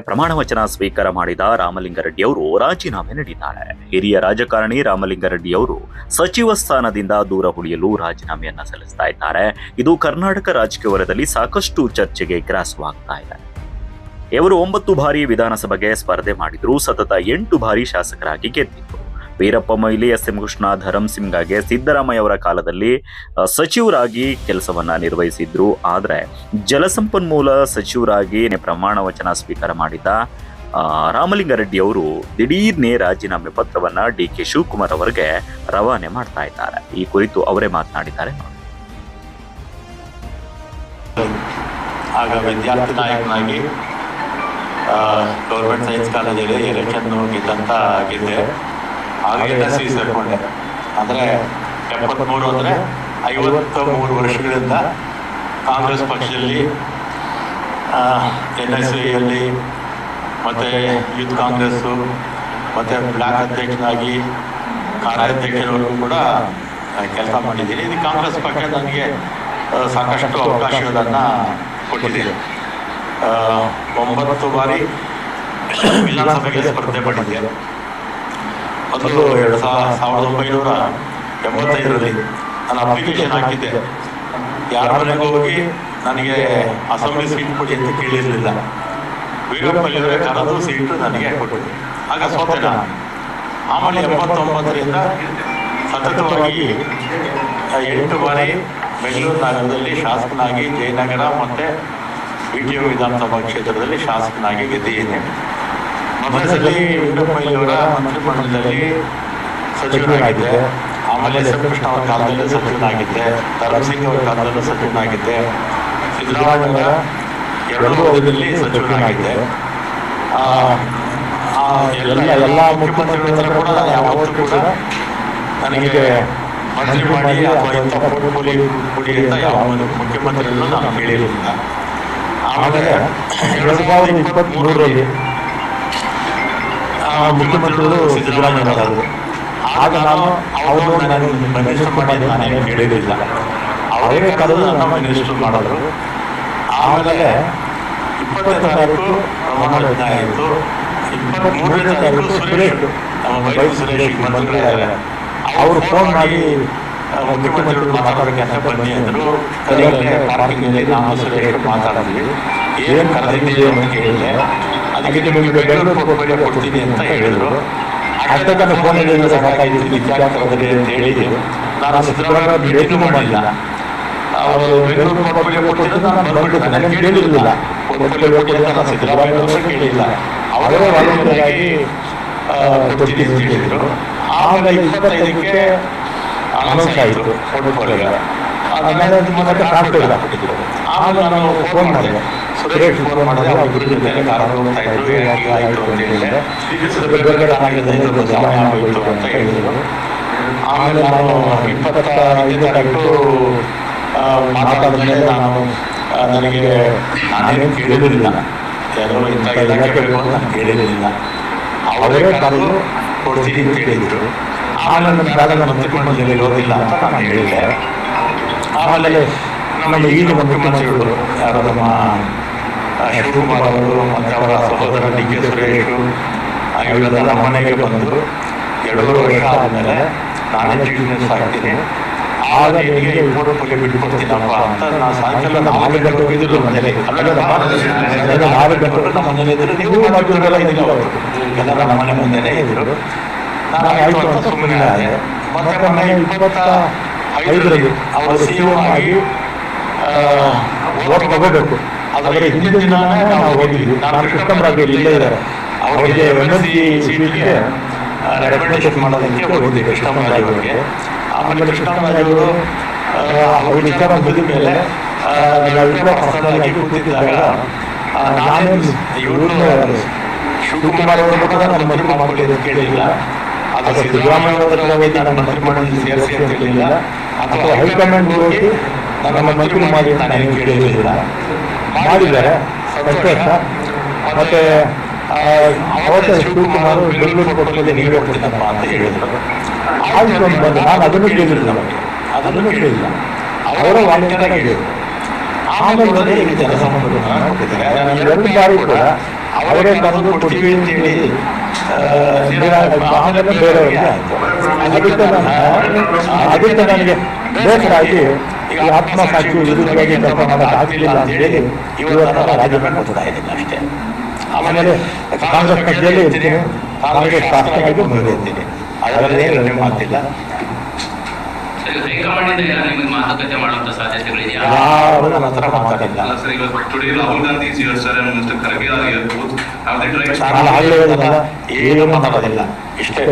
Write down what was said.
ಪ್ರಮಾಣ ವಚನ ಸ್ವೀಕಾರ ಮಾಡಿದ ರಾಮಲಿಂಗಾರೆಡ್ಡಿ ಅವರು ರಾಜೀನಾಮೆ ನೀಡಿದ್ದಾರೆ. ಹಿರಿಯ ರಾಜಕಾರಣಿ ರಾಮಲಿಂಗಾರೆಡ್ಡಿ ಅವರು ಸಚಿವ ಸ್ಥಾನದಿಂದ ದೂರ ಉಳಿಯಲು ರಾಜೀನಾಮೆಯನ್ನ ಸಲ್ಲಿಸ್ತಾ ಇದ್ದಾರೆ. ಇದು ಕರ್ನಾಟಕ ರಾಜಕೀಯ ವಲಯದಲ್ಲಿ ಸಾಕಷ್ಟು ಚರ್ಚೆಗೆ ಗ್ರಾಸವಾಗ್ತಾ ಇದೆ. ಇವರು 9 ಬಾರಿ ವಿಧಾನಸಭೆಗೆ ಸ್ಪರ್ಧೆ ಮಾಡಿದ್ರು. ಸತತ 8 ಬಾರಿ ಶಾಸಕರಾಗಿ ಗೆದ್ದಿದ್ರು. ವೀರಪ್ಪ ಮೊಯ್ಲಿ, ಎಸ್.ಎಂ. ಕೃಷ್ಣ, ಧರಂ ಸಿಂಗ್ಗೆ ಸಿದ್ದರಾಮಯ್ಯ ಅವರ ಕಾಲದಲ್ಲಿ ಸಚಿವರಾಗಿ ಕೆಲಸವನ್ನ ನಿರ್ವಹಿಸಿದ್ರು. ಆದರೆ ಜಲಸಂಪನ್ಮೂಲ ಸಚಿವರಾಗಿ ಪ್ರಮಾಣ ವಚನ ಸ್ವೀಕಾರ ಮಾಡಿದ ರಾಮಲಿಂಗಾರೆಡ್ಡಿ ಅವರು ದಿಢೀರ್ನೆ ರಾಜೀನಾಮೆ ಪತ್ರವನ್ನ ಡಿ.ಕೆ. ಶಿವಕುಮಾರ್ ಅವರಿಗೆ ರವಾನೆ ಮಾಡ್ತಾ ಇದ್ದಾರೆ. ಈ ಕುರಿತು ಅವರೇ ಮಾತನಾಡಿದ್ದಾರೆ. ಆಗ ವಿದ್ಯಾರ್ಥಿ ನಾಯಕನಾಗಿ ಗೌರ್ಮೆಂಟ್ ಸೈನ್ಸ್ ಕಾಲೇಜಲ್ಲಿ ಎಲೆಕ್ಷನ್ ಗೆದ್ದಂತ ಗೆದ್ದೆ. ಆಗಿಂದ ಸೇರಿಕೊಂಡೆ. ಅಂದರೆ 73 ಅಂದರೆ 53 ವರ್ಷಗಳಿಂದ ಕಾಂಗ್ರೆಸ್ ಪಕ್ಷದಲ್ಲಿ NSYಯಲ್ಲಿ ಮತ್ತು ಯೂತ್ ಕಾಂಗ್ರೆಸ್ಸು ಮತ್ತು ಬ್ಲಾಕ್ ಅಧ್ಯಕ್ಷನಾಗಿ ಕಾರ್ಯಾಧ್ಯಕ್ಷರವರೆಗೂ ಕೂಡ ಕೆಲಸ ಮಾಡಿದ್ದೀನಿ. ಇದು ಕಾಂಗ್ರೆಸ್ ಪಕ್ಷ ನನಗೆ ಸಾಕಷ್ಟು ಅವಕಾಶಗಳನ್ನು ಕೊಟ್ಟಿದೆ. 9 ಬಾರಿ ವಿಧಾನಸಭೆಗೆ ಸ್ಪರ್ಧೆ ಮಾಡಿದ್ದೆ. ಮೊದಲು 1985ರಲ್ಲಿ ನಾನು ಅಪ್ಲಿಕೇಶನ್ ಹಾಕಿದ್ದೆ. ಯಾರ ಮನೆಗೂ ಹೋಗಿ ನನಗೆ ಅಸೆಂಬ್ಲಿ ಸೀಟ್ ಕೊಡಿ ಅಂತ ಕೇಳಿರಲಿಲ್ಲ. ವೀರಪ್ಪಲ್ಲಿಯವರೇ ಕರೆದು ಸೀಟು ನನಗೆ ಕೊಟ್ಟರು. ಆಗ ಸೋತೆ ನಾನು. ಆಮೇಲೆ 89ರಿಂದ ಸತತವಾಗಿ 8 ಬಾರಿ ಬೆಂಗಳೂರು ನಗರದಲ್ಲಿ ಶಾಸಕನಾಗಿ, ಜಯನಗರ ಮತ್ತು BTO ವಿಧಾನಸಭಾ ಕ್ಷೇತ್ರದಲ್ಲಿ ಶಾಸಕನಾಗಿ ಗೆದ್ದಿದ್ದೇನೆ. ಮೊದಲ ಸಲ ವೀರಪ್ಪಯ್ಯವರ ಮಂತ್ರಿಮಂಡಲದಲ್ಲಿ ಸಚಿವನಾಗಿದ್ದೆ. ಆಮೇಲೆ ಎಸ್.ಎಂ. ಕೃಷ್ಣ ಅವರ ಕಾಲದಲ್ಲಿ ಸಚಿವನಾಗಿದ್ದೆ. ಧರಂ ಸಿಂಗ್ ಅವರ ಕಾಲದಲ್ಲೂ ಸಚಿವನಾಗಿದ್ದೆ. ಸಿದ್ದರಾಮಯ್ಯ 2 ಅವಧಿಯಲ್ಲಿ ಸಚಿವನಾಗಿದ್ದೆ. ಎಲ್ಲ ಮುಖ್ಯಮಂತ್ರಿಗಳ ಹತ್ರ ಕೂಡ ಯಾವತ್ತೂ ಕೂಡ ನನಗೆ ಮಂತ್ರಿ ಮಾಡಿ ಅಥವಾ ಇಂಥ ಪೋರ್ಟ್ಫೋಲಿಯೋ ಕೊಡಿ ಅಂತ ಯಾವ ಮುಖ್ಯಮಂತ್ರಿಗಳು ನಾನು ಹೇಳಿರಲಿಲ್ಲ. ಆಮೇಲೆ 2023ರಲ್ಲಿ ಮುಖ್ಯಮಂತ್ರಿಗಳು ಸಿದ್ದರಾಮಯ್ಯನವರು. ಆಗ ನಾನು ಅವರು ನಾನು ಮಿನಿಸ್ಟರ್ ಮಾಡಿ ನಾನೇನು ಹೇಳಿರಲಿಲ್ಲ. ಅವರೇ ಕರೆದು ನಮ್ಮ ಮಿನಿಸ್ಟರ್ ಮಾಡೋರು. ಆಮೇಲೆ 20ನೇ ತಾರೀಕು ಪ್ರಮಾಣ ವಚನ ಆಯಿತು. 23ನೇ ತಾರೀಕು ಸುರೇಶ್, ನಮ್ಮ ಬೈಕ್ ಸುರೇಶ್ ಮಂತ್ರಿಗಳಾಗ ಅವರು ಫೋನ್ ಮಾಡಿ ಮುಖ್ಯಮಂತ್ರಿಗಳು ಮಾತಾಡೋಕ್ಕೆ ಅಂತ ಬನ್ನಿ ಅಂದರು. ಕರೆಯಲ್ಲೇ ಪಾರ್ಕಿಂಗಲ್ಲಿ ನಾವು ಸುರೇಶ್ ಮಾತಾಡಿದ್ವಿ. ಏನು ಕರೆದಿದ್ದೀವಿ ಅಂತ ಕೇಳಿದೆ. ಅದಕ್ಕೆ ನಿಮಗೆ ಬೆಂಗಳೂರು ಪೋರ್ಟ್ಫೋಲಿಯೋ ಕೊಡ್ತೀನಿ ಅಂತ ಹೇಳಿದರು. ಅಷ್ಟೊತ್ತನ್ನು ಫೋನಲ್ಲಿ ಸಾಕಾಗಿದ್ದೀನಿ ವಿಚಾರದಲ್ಲಿ ಅಂತ ಹೇಳಿ ನಾನು ಸಿದ್ದರಾಮಯ್ಯ ಭೇಟಿನೂ ಮಾಡಿಲ್ಲ. ಅವರು ಬೆಂಗಳೂರು ಪೋರ್ಟ್ಫೋಲಿಯೋ ಕೊಡ್ತೀನಿ ನಾನು ಬಂದ್ಬಿಟ್ಟೆ. ನನಗೆ ಕೇಳಿರಲಿಲ್ಲ ಪೋರ್ಟ್ಫೋಲಿಯೋ ಕೊಡ್ತೀನಿ ನಾನು ಸಿದ್ದರಾಮಯ್ಯ ಅವರು ಕೇಳಿಲ್ಲ. ಅವರೇ ವಾಲಂಟಿಯರಾಗಿ ಕೊಡ್ತೀನಿ ಅಂತ ಹೇಳಿದರು. ಆಮೇಲೆ 25ಕ್ಕೆ ಅನೌನ್ಸ್ ಆಯಿತು ಪೋರ್ಟ್ಫೋಲಿಯೋ. ಆಮೇಲೆ ಮತ್ತೆ ಟ್ರಾನ್ಸ್ಫರ್ ಹಾಕ್ಬಿಟ್ಟಿದ್ರು. ಆಮೇಲೆ ನಾನು ಫೋನ್ ಮಾಡಿದೆ, ಸುರೇಶ್ ಫೋನ್ ಮಾಡಿದೆ. ಅವ್ರ ಜೊತೆ ಕಾರಣ ಹೋಗ್ತಾ ಇದ್ರು, ಆಯಿತು ಅಂತ ಹೇಳಿದೆ. ಬೇರೆ ಸಮಯ ಆಗೋಯ್ತು ಅಂತ ಹೇಳಿದರು. ಆಮೇಲೆ ನಾನು 25ನೇ ತಾರೀಕು ಮಾತಾಡಿದ್ಮೇಲೆ ನನಗೆ ನಾನೇನು ಕೇಳಿರಲಿಲ್ಲ. ಯಾರೋ ಇಂಥ ಇಲಾಖೆ ಬೇಕು ಅಂತ ನಾನು ಕೇಳಿರಲಿಲ್ಲ. ಅವರೇ ಕರೆದು ಕೊಡ್ತೀನಿ ಅಂತ ಹೇಳಿದರು. ಆಮೇಲೆ ನನ್ನ ಕಾಲ ನಮ್ಮ ಮಂತ್ರಿಮಂಡಲದಲ್ಲಿ ಇರೋದಿಲ್ಲ ಅಂತ ನಾನು ಹೇಳಿದೆ. ಆಮೇಲೆ ನಮ್ಮ ಈಗಿನ ಮುಖ್ಯಮಂತ್ರಿಗಳು ಯಾರು ನಮ್ಮ ಶಿವಕುಮಾರ್ ಅವರು ಮತ್ತು ಅವರ ಸಹೋದರ ಡಿ.ಕೆ. ಸುರೇಶು ಇವರೆಲ್ಲ ನಮ್ಮ ಮನೆಗೆ ಬಂದು 2 ವರ್ಷ ಆದಮೇಲೆ ನಾನೇ ಚೀಫ್ ಮಿನಿಸ್ಟರ್ ಆಗ್ತೀನಿ, ಆಗ ನಿನಗೆ ಪೋರ್ಟ್ಫೋಲಿಯೋ ಬಿಟ್ಕೊಡ್ತೀನಪ್ಪ ಅಂತ. ನಾನು ಸಾಯಂಕಾಲ 4 ಗಂಟೆ ಹೋಗಿದ್ರು ಮನೇಲಿ. 4 ಗಂಟೆ ನಮ್ಮ ಮನೇಲಿ ಇದ್ರು. ನೀವು ಮಾಡಿದ್ರೆಲ್ಲ ಇದಿಲ್ಲ, ಅವರು ಎಲ್ಲ ನಮ್ಮ ಮನೆ ಮುಂದೆನೇ ಇದ್ರು. ನಾನು ಆಯಿತು ಅಂತ ಸುಮ್ಮನೆ ಆದೆ. ಮತ್ತೆ ಮೊನ್ನೆ 25ರಲ್ಲಿ ಅವರು CEO ಆಗಿ ಓಟ್ ತಗೋಬೇಕು. ಆದರೆ ಹಿಂದಿನ ದಿನವೇ ನಾವು ಹೋಗಿದ್ವಿ. ನಾನು ಕೃಷ್ಣರಾಜರು ಇಲ್ಲೇ ಇದ್ದಾರೆ. ಅವರಿಗೆ MLC ಸೀಟ್ಗೆ ರೆಕಮೆಂಡೇಶನ್ ಮಾಡೋದಕ್ಕೆ ಹೋಗಿದ್ವಿ ಕೃಷ್ಣರಾಜ್ ಅವರಿಗೆ. ಆಮೇಲೆ ಕೃಷ್ಣರಾಜ್ ಅವರು ಅವ್ರ ವಿಚಾರ ಮುಗಿದ ಮೇಲೆ ನಾವಿಬ್ಬರು ಪರ್ಸನಲಾಗಿ ಕೂತಿದ್ದಾಗ ನಾನೇನು ಇವ್ರನ್ನ ಶಿವಕುಮಾರ್ ಅವರು ಕೂಡ ನನ್ನ ಮಂತ್ರಿ ಮಾಡ್ಕೊಳ್ಳೋದು ಕೇಳಿಲ್ಲ. ಅಥವಾ ಸಿದ್ದರಾಮಯ್ಯ ಅವರ ನನ್ನ ಮಂತ್ರಿ ಮಾಡೋದು ಸೇರಿಸಿ ಅಂತ ಹೇಳಿಲ್ಲ. ಅಥವಾ ಹೈಕಮಾಂಡ್ ಹೋಗಿ ನನ್ನ ಮಂತ್ರಿ ಮಾಡಿ ನಾನೇನು ಕೇಳಿರಲಿಲ್ಲ. ಮಾಡಿದ್ದಾರೆ, ಸಂತೋಷ. ಮತ್ತು ಅವತ್ತೇ ಶಿವಕುಮಾರ್ ಬೆಂಗಳೂರು ಪೋರ್ಟ್ಫೋಲಿಯೋ ನೀವೇ ಕೊಡ್ತೀನಪ್ಪ ಅಂತ ಹೇಳಿದರು. ಆಯಿತು ಅಂತ ಬಂದು ನಾನು ಅದನ್ನು ಕೇಳಿರಲಿಲ್ಲ. ಅದನ್ನು ಕೇಳಿಲ್ಲ. ಅವರ ವಾಲ್ಯಂಟಿಯರ್ ಹೇಳಿದರು. ಆಮೇಲೆ ಈಗ ಜನಸಂಪನ್ಮೂಲ ಕೊಟ್ಟಿದ್ದಾರೆ. 2 ಬಾರಿ ಕೂಡ ಅವರೇ ಕರೆದು ಕೊಡ್ತೀವಿ ಅಂತ ಹೇಳಿ ಆಮೇಲೆ ಬೇರೆಯವರಿಗೆ ಆಯಿತು. ಅದಕ್ಕೆ ನನಗೆ ಬೇಸರ ಆಗಿ ಈ ಆತ್ಮಸಾಕ್ಷಿ ವಿರುದ್ಧವಾಗಿ ಕೆಲಸ ಮಾಡೋಕೆ ಆಗಲಿಲ್ಲ ಅಂತೇಳಿ ಇವರನ್ನ ರಾಜೀನಾಮೆ ಕೊಡ್ತಾ ಇದ್ದೀನಿ ಅಷ್ಟೇ. ಆಮೇಲೆ ಕಾಂಗ್ರೆಸ್ ಪಕ್ಷದಲ್ಲಿ ಇರ್ತೀನಿ, ಕಾಂಗ್ರೆಸ್ ಶಾಸಕರಾಗಿ ಮುಂದುವರಿತೀನಿ, ಅದರಲ್ಲಿ ಏನು ಮಾತಿಲ್ಲ. ಮಾತುಕತೆ ಮಾಡುವಂತ ಸಾಧ್ಯತೆಗಳಿದೆಯಾ? ಯಾರು ನನ್ನ ಹತ್ರ ಮಾತಾಡಿಲ್ಲ. ನಾನು ಆಗಲೇ ಹೇಳಿದ್ನಲ್ಲ, ಏನು ಮಾತಾಡೋದಿಲ್ಲ ಇಷ್ಟೇ.